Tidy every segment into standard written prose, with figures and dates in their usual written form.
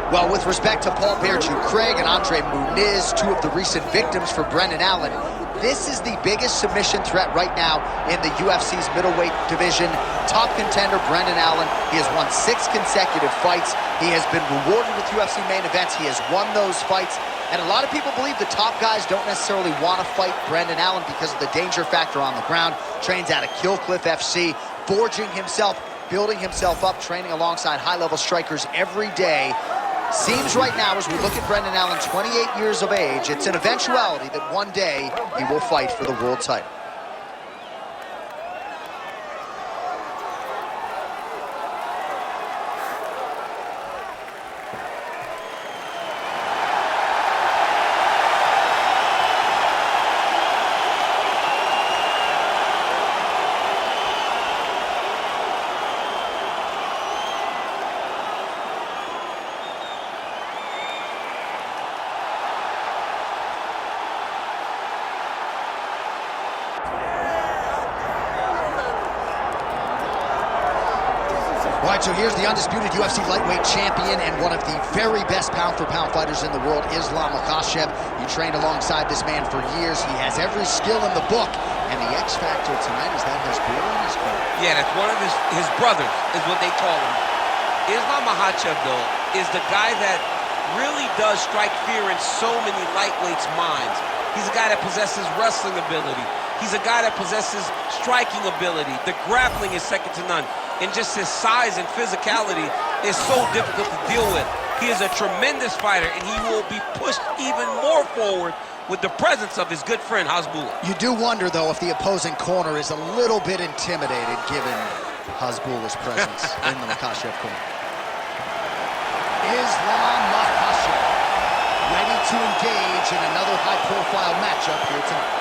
Well, with respect to Paul Craig and Andre Muniz, two of the recent victims for Brendan Allen, this is the biggest submission threat right now in the UFC's middleweight division. Top contender Brendan Allen. He has won 6 consecutive fights. He has been rewarded with UFC main events. He has won those fights. And a lot of people believe the top guys don't necessarily want to fight Brendan Allen because of the danger factor on the ground. Trains out of Kill Cliff FC, forging himself, building himself up, training alongside high-level strikers every day. Seems right now, as we look at Brendan Allen, 28 years of age, it's an eventuality that one day he will fight for the world title. All right, so here's the undisputed UFC lightweight champion and one of the very best pound-for-pound fighters in the world, Islam Makhachev. You trained alongside this man for years. He has every skill in the book. And the X factor tonight is that there's Bull in his corner. Yeah, that's one of his brothers, is what they call him. Islam Makhachev, though, is the guy that really does strike fear in so many lightweights' minds. He's a guy that possesses wrestling ability. He's a guy that possesses striking ability. The grappling is second to none. And just his size and physicality is so difficult to deal with. He is a tremendous fighter, and he will be pushed even more forward with the presence of his good friend, Hasbulla. You do wonder, though, if the opposing corner is a little bit intimidated given Hasbulla's presence in the Makhachev corner. Islam Makhachev ready to engage in another high-profile matchup here tonight.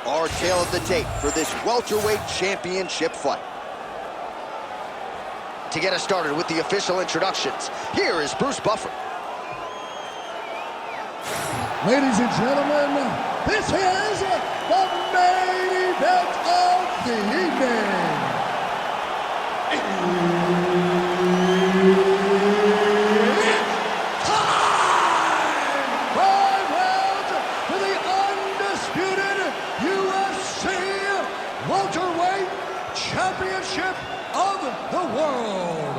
Our tale of the tape for this welterweight championship fight. To get us started with the official introductions, here is Bruce Buffer. Ladies and gentlemen, this is the main event of the evening. It's time! 5 rounds for the undisputed UFC welterweight championship of the world.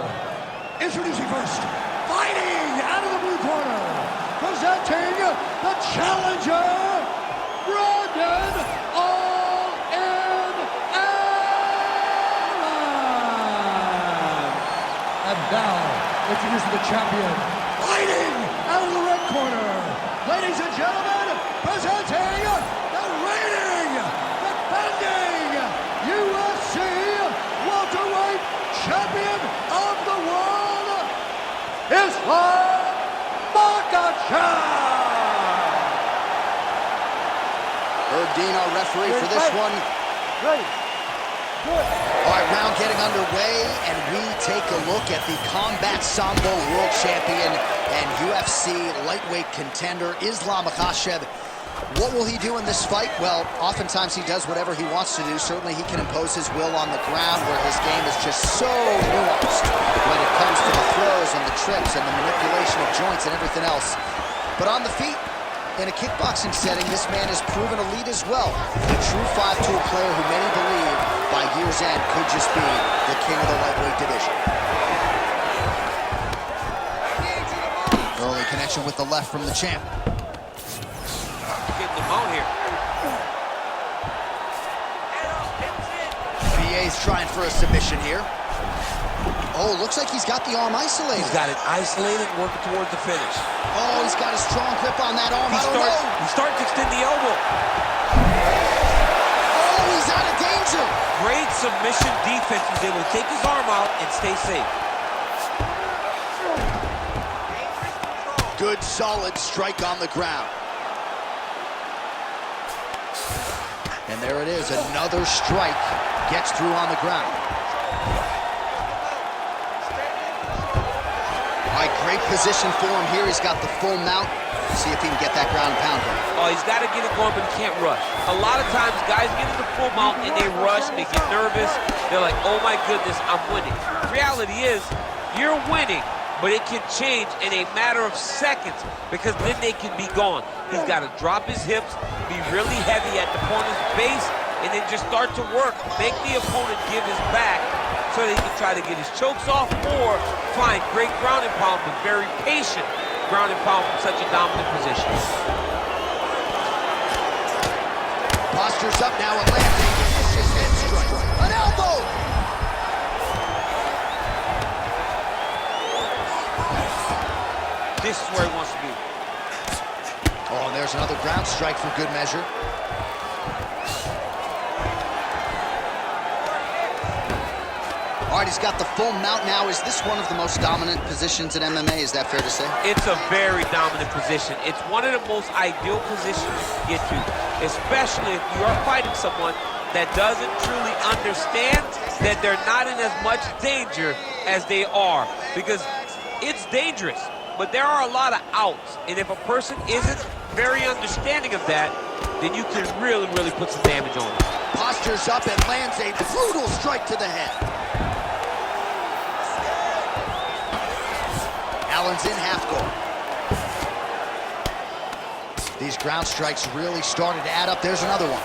Introducing first, fighting out of the blue corner, presenting the challenger, Brendan All-In Allen. And now, introducing the champion, fighting out of the red corner, ladies and gentlemen, presenting the reigning, defending UFC welterweight champion of the world, Islam Makhachev. Herb Dean, our referee for this one. Ready. Good. All right, round getting underway, and we take a look at the Combat Sambo World Champion and UFC lightweight contender, Islam Makhachev. What will he do in this fight? Well, oftentimes he does whatever he wants to do. Certainly he can impose his will on the ground, where his game is just so nuanced when it comes to the throws and the trips and the manipulation of joints and everything else. But on the feet, in a kickboxing setting, this man has proven elite as well. A true 5-tool player who many believe by year's end could just be the king of the lightweight division. Early connection with the left from the champ. Getting them out here. BA's trying for a submission here. Oh, looks like he's got the arm isolated. He's got it isolated, working towards the finish. Oh, he's got a strong grip on that arm. He starts to extend the elbow. Oh, he's out of danger. Great submission defense. He's able to take his arm out and stay safe. Good, solid strike on the ground. And there it is, another strike gets through on the ground. right, great position for him here. He's got the full mount. See if he can get that ground and pound going. Oh, he's got to get it going, but he can't rush. A lot of times, guys get in the full mount and they rush, they get nervous. They're like, oh my goodness, I'm winning. The reality is, you're winning, but it can change in a matter of seconds because then they can be gone. He's got to drop his hips, be really heavy at the opponent's base, and then just start to work. Make the opponent give his back so that he can try to get his chokes off or find great ground and pound, but very patient ground and pound from such a dominant position. Postures up now and lands a vicious head strike. An elbow! This is where he wants to be. Oh, and there's another ground strike for good measure. All right, he's got the full mount now. Is this one of the most dominant positions in MMA? Is that fair to say? It's a very dominant position. It's one of the most ideal positions you can get to, especially if you are fighting someone that doesn't truly understand that they're not in as much danger as they are, because it's dangerous, but there are a lot of outs, and if a person isn't very understanding of that, then you can really, really put some damage on them. Postures up and lands a brutal strike to the head. Allen's in half guard. These ground strikes really started to add up. There's another one.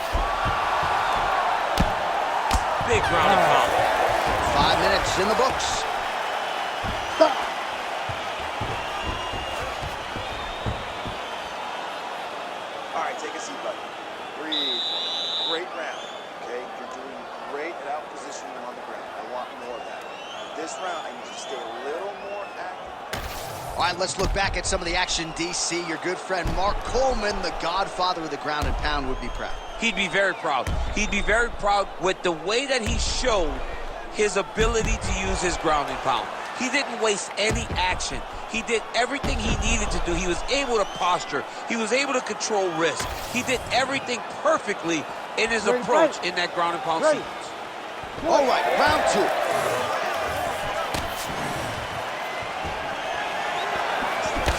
Big ground and pound. 5 minutes in the books. All right, take a seat, buddy. Breathe. Great round, okay? You're doing great at out positioning on the ground. I want more of that. This round, I need you to stay a little more active. All right, let's look back at some of the action, DC. Your good friend Mark Coleman, the godfather of the ground and pound, would be proud. He'd be very proud. He'd be very proud with the way that he showed his ability to use his ground and pound. He didn't waste any action. He did everything he needed to do. He was able to posture. He was able to control risk. He did everything perfectly in his approach in that ground and pound sequence. All right, round two.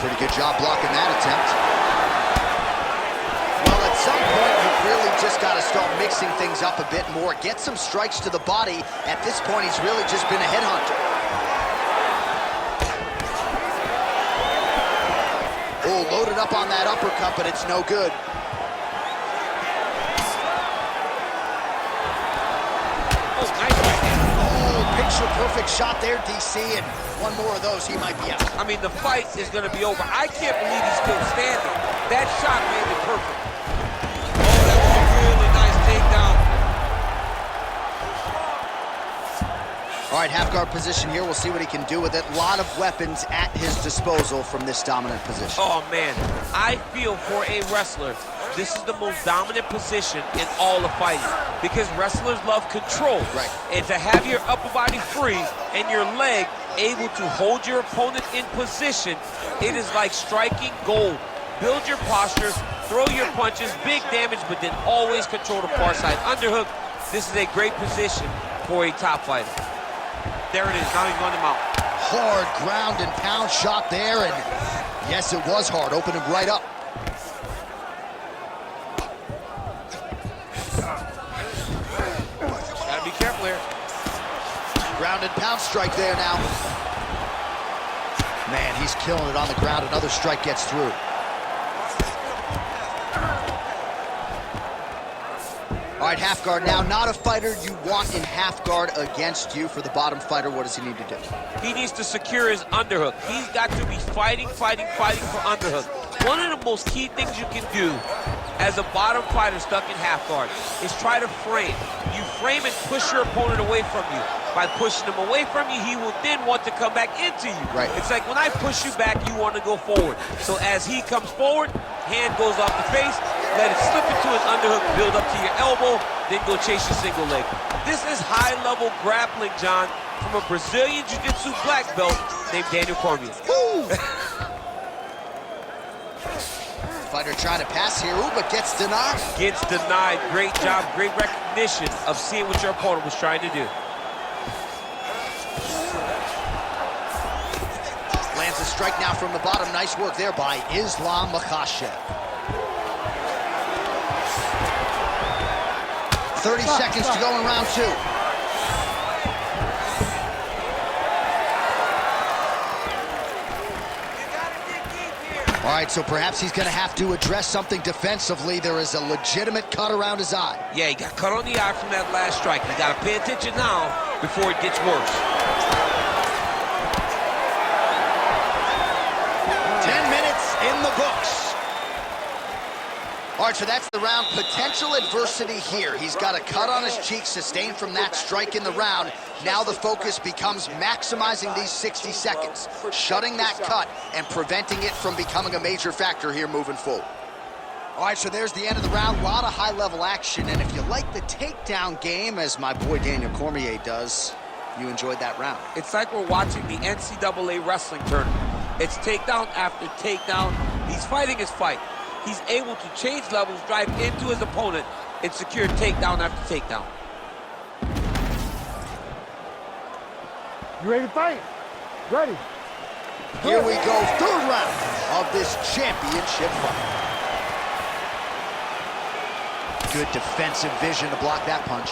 Pretty good job blocking that attempt. Well, at some point, you've really just got to start mixing things up a bit more. Get some strikes to the body. At this point, he's really just been a headhunter. Oh, loaded up on that uppercut, but it's no good. Oh, nice right hand. Oh, picture-perfect shot there, DC, and one more of those, he might be out. I mean, the fight is going to be over. I can't believe he's still standing. That shot made it perfect. Oh, that was a really nice takedown. All right, half guard position here. We'll see what he can do with it. A lot of weapons at his disposal from this dominant position. Oh, man. I feel for a wrestler, this is the most dominant position in all of fighting because wrestlers love control. Right. And to have your upper body free and your leg able to hold your opponent in position, it is like striking gold. Build your posture, throw your punches, big damage, but then always control the far side underhook. This is a great position for a top fighter. There it is, now he's going to mount. Hard ground and pound shot there, and yes, it was hard. Opened him right up. Gotta be careful here. Ground and pound strike there now. Man, he's killing it on the ground. Another strike gets through. All right, half guard now. Not a fighter you want in half guard against you. For the bottom fighter, what does he need to do? He needs to secure his underhook. He's got to be fighting for underhook. One of the most key things you can do as a bottom fighter stuck in half guard is try to frame. You frame and push your opponent away from you. By pushing him away from you, he will then want to come back into you. Right. It's like when I push you back, you want to go forward. So as he comes forward, hand goes off the face, let it slip into his underhook, build up to your elbow, then go chase your single leg. This is high-level grappling, John, from a Brazilian Jiu-Jitsu black belt named Daniel Cormier. Fighter trying to pass here, ooh, but gets denied. Gets denied. Great job, great recognition of seeing what your opponent was trying to do. Lands a strike now from the bottom. Nice work there by Islam Makhachev. 30 seconds to go in round 2. All right, so perhaps he's going to have to address something defensively. There is a legitimate cut around his eye. Yeah, he got cut on the eye from that last strike. He's got to pay attention now before it gets worse. 10 minutes in the books. All right, so that's the round. Potential adversity here. He's got a cut on his cheek sustained from that strike in the round. Now the focus becomes maximizing these 60 seconds, shutting that cut and preventing it from becoming a major factor here moving forward. All right, so there's the end of the round. A lot of high-level action, and if you like the takedown game, as my boy Daniel Cormier does, you enjoyed that round. It's like we're watching the NCAA wrestling tournament. It's takedown after takedown. He's fighting his fight. He's able to change levels, drive into his opponent, and secure takedown after takedown. You ready to fight? Ready. Here we go, third round of this championship fight. Good defensive vision to block that punch.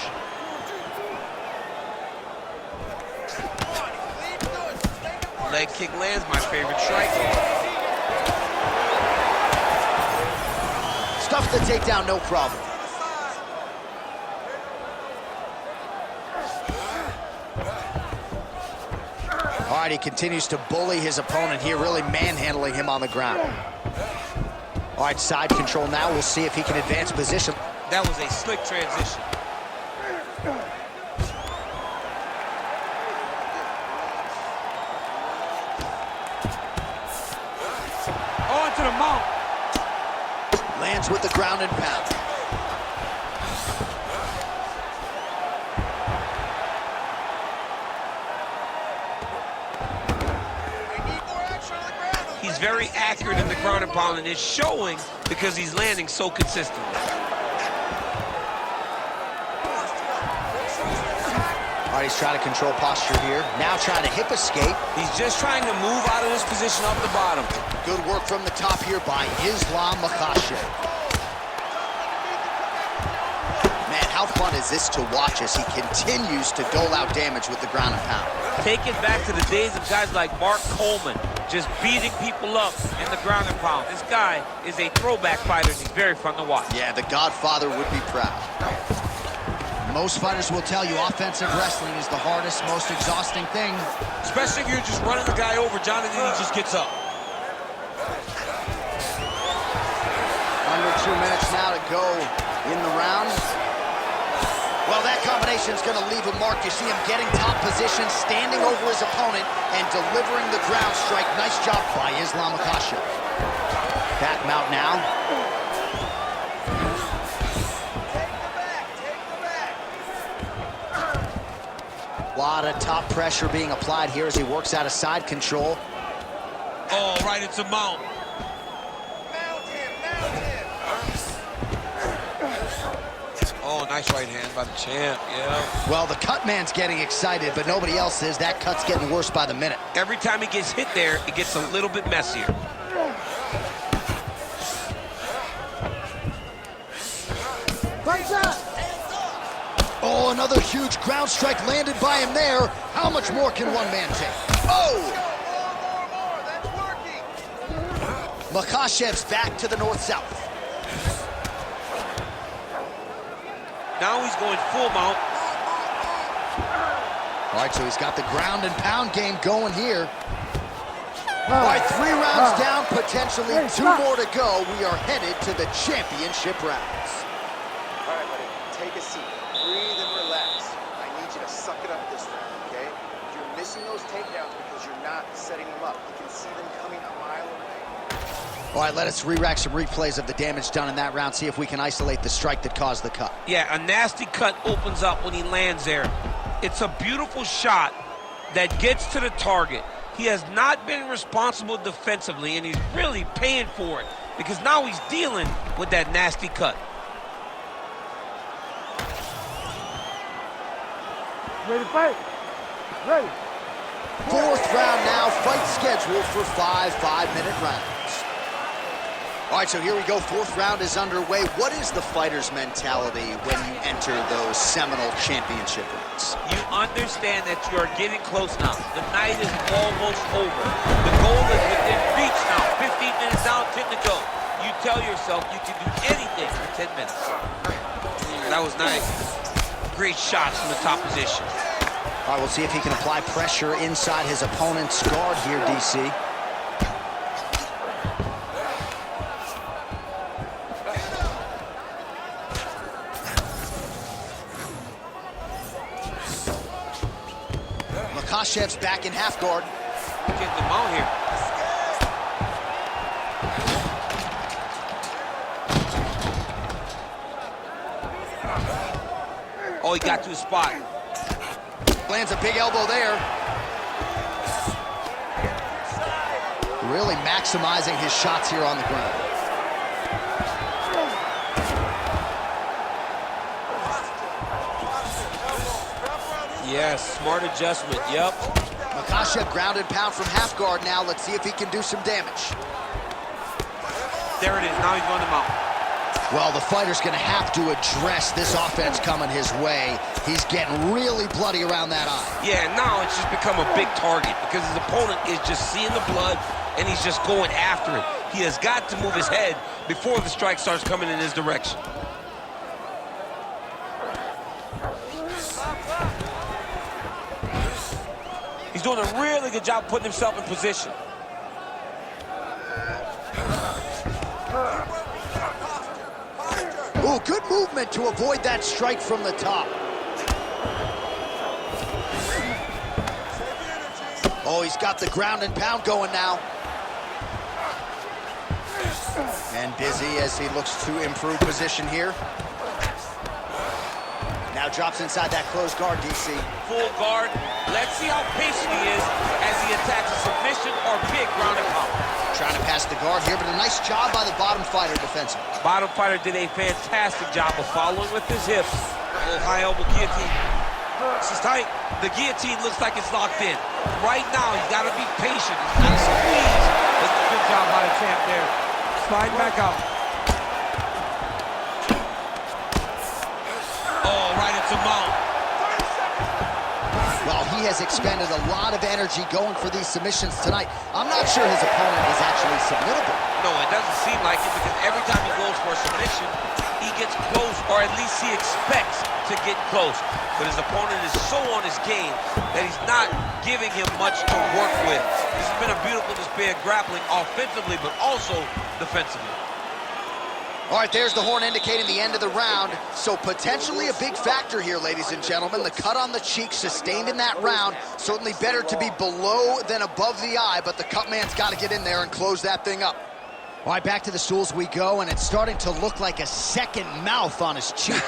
Leg kick lands, my favorite strike. Stuff the takedown, no problem. All right, he continues to bully his opponent here, really manhandling him on the ground. All right, side control now. We'll see if he can advance position. That was a slick transition. On to the mount. Lands with the ground and pound. He's very accurate in the ground and pound, and it's showing because he's landing so consistently. All right, he's trying to control posture here. Now trying to hip escape. He's just trying to move out of this position off the bottom. Good work from the top here by Islam Makhachev. Man, how fun is this to watch as he continues to dole out damage with the ground and pound. Take it back to the days of guys like Mark Coleman, just beating people up in the ground and pound. This guy is a throwback fighter, and he's very fun to watch. Yeah, the Godfather would be proud. Most fighters will tell you offensive wrestling is the hardest, most exhausting thing. Especially if you're just running the guy over, Jonathan, he just gets up. Under 2 minutes now to go in the round. Well, that combination's going to leave a mark. You see him getting top position, standing over his opponent, and delivering the ground strike. Nice job by Islam Makhachev. Back him out now. A lot of top pressure being applied here as he works out of side control. Oh, right into mount. Oh, nice right hand by the champ, yeah. Well, the cut man's getting excited, but nobody else is. That cut's getting worse by the minute. Every time he gets hit there, it gets a little bit messier. Oh, another huge ground strike landed by him there. How much more can one man take? Oh! That's working. Makhachev's back to the north-south. Now he's going full mount. All right, so he's got the ground and pound game going here. All right, 3 rounds down, potentially 2 more to go. We are headed to the championship rounds. All right, buddy, take a seat. Breathe and relax. I need you to suck it up this round, okay? You're missing those takedowns because you're not setting them up. You can see them coming a mile away. All right, let us re-rack some replays of the damage done in that round, see if we can isolate the strike that caused the cut. Yeah, a nasty cut opens up when he lands there. It's a beautiful shot that gets to the target. He has not been responsible defensively, and he's really paying for it because now he's dealing with that nasty cut. Ready to fight? Ready. Fourth round now, fight scheduled for 5 5-minute rounds. All right, so here we go. Fourth round is underway. What is the fighter's mentality when you enter those seminal championship rounds? You understand that you are getting close now. The night is almost over. The goal is within reach now. 15 minutes down, 10 to go. You tell yourself you can do anything for 10 minutes. That was nice. Great shots from the top position. All right, we'll see if he can apply pressure inside his opponent's guard here, DC. Makhachev's back in half guard. Get the mount here. Oh, he got to his spot. Lands a big elbow there. Really maximizing his shots here on the ground. Yes, smart adjustment, yep. Makhachev ground and pound from half guard now. Let's see if he can do some damage. There it is, now he's going to mount. Well, the fighter's gonna have to address this offense coming his way. He's getting really bloody around that eye. Yeah, now it's just become a big target because his opponent is just seeing the blood and he's just going after it. He has got to move his head before the strike starts coming in his direction. He's doing a really good job putting himself in position. Ooh, good movement to avoid that strike from the top. Oh, he's got the ground and pound going now. And busy as he looks to improve position here. Now drops inside that closed guard, DC. Full guard. Let's see how patient he is as he attacks a submission or big ground and pound. Trying to pass the guard here, but a nice job by the bottom fighter defensively. Bottom fighter did a fantastic job of following with his hips. Oh, high elbow guillotine. This is tight. The guillotine looks like it's locked in. Right now, he's got to be patient. He's got to squeeze. That's a good job by the champ there. Slide back out. Oh, right into mount. Well, he has expended a lot of energy going for these submissions tonight. I'm not sure his opponent is actually submittable. No, it doesn't seem like it because every time he goes for a submission, he gets close, or at least he expects to get close. But his opponent is so on his game that he's not giving him much to work with. This has been a beautiful display of grappling offensively, but also defensively. All right, there's the horn indicating the end of the round. So potentially a big factor here, ladies and gentlemen. The cut on the cheek sustained in that round. Certainly better to be below than above the eye, but the cut man's got to get in there and close that thing up. All right, back to the stools we go, and it's starting to look like a second mouth on his cheek.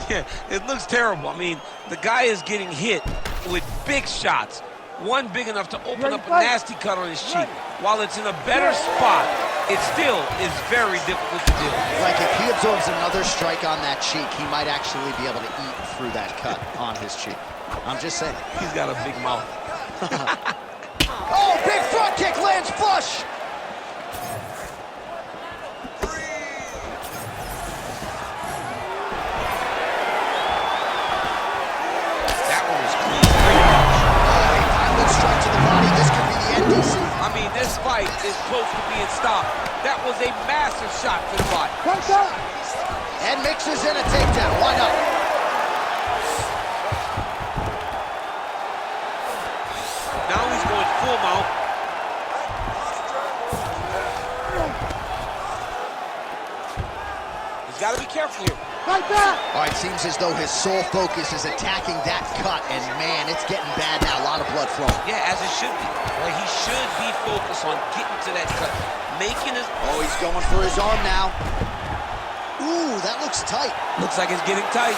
Yeah, it looks terrible. I mean, the guy is getting hit with big shots. One big enough to open up a nasty cut on his cheek. While it's in a better spot, it still is very difficult to do. Like if he absorbs another strike on that cheek, he might actually be able to eat through that cut on his cheek. I'm just saying. He's got a big mouth. Oh, big front kick lands flush. That one was clean. Violent strike to the body. This could be the end, DC. I mean, this fight is close to being stopped. That was a massive shot to the body. And mixes in a takedown. Why not? Now he's going full mount. He's got to be careful here. All right, seems as though his sole focus is attacking that cut, and man, it's getting bad now. A lot of blood flowing. Yeah, as it should be. Well, he should be focused on getting to that cut, making his... Oh, he's going for his arm now. Ooh, that looks tight. Looks like it's getting tight.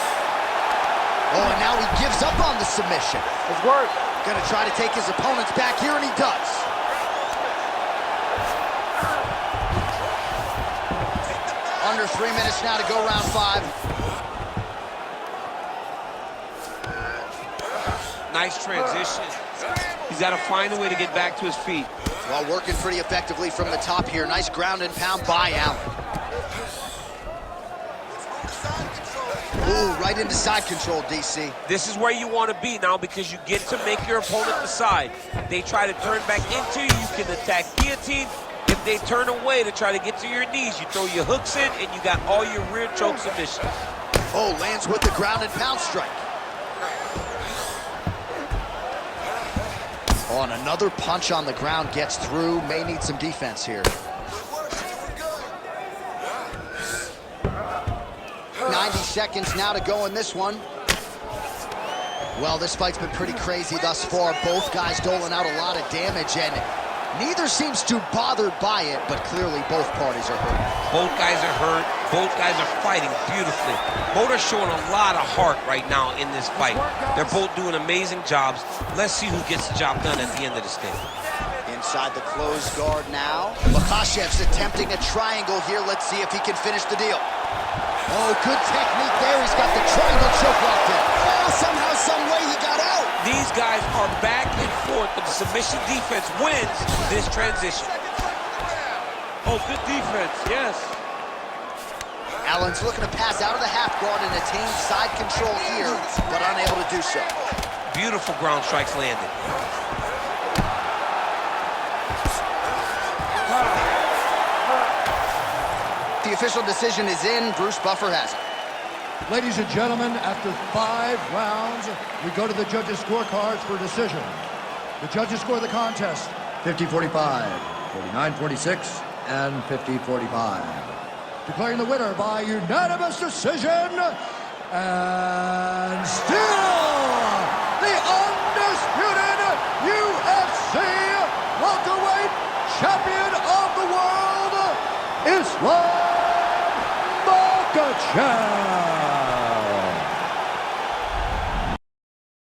Oh, and now he gives up on the submission. It's work. Gonna try to take his opponents back here, and he does. Under 3 minutes now to go round 5. Nice transition. He's got to find a way to get back to his feet. Well, working pretty effectively from the top here. Nice ground and pound by Allen. Ooh, right into side control, DC. This is where you want to be now because you get to make your opponent decide. They try to turn back into you, you can attack guillotine. If they turn away to try to get to your knees, you throw your hooks in and you got all your rear choke submissions. Oh, lands with the ground and pound strike. Oh, and another punch on the ground gets through. May need some defense here. 90 seconds now to go in this one. Well, this fight's been pretty crazy thus far. Both guys doling out a lot of damage, and neither seems too bothered by it, but clearly both parties are hurt. Both guys are hurt. Both guys are fighting beautifully. Both are showing a lot of heart right now in this fight. They're both doing amazing jobs. Let's see who gets the job done at the end of this thing. Inside the closed guard now. Makhachev's attempting a triangle here. Let's see if he can finish the deal. Oh, good technique there. He's got the triangle choke locked in. Oh, somehow, some way he got out. These guys are back and forth, but the submission defense wins this transition. Oh, good defense, yes. Allen's looking to pass out of the half guard and attain side control here, but unable to do so. Beautiful ground strikes landed. The official decision is in. Bruce Buffer has it. Ladies and gentlemen, after 5 rounds, we go to the judges' scorecards for decision. The judges score the contest 50-45, 49-46, and 50-45. Declaring the winner by unanimous decision, and still the undisputed UFC welterweight champion of the world, Islam Makhachev.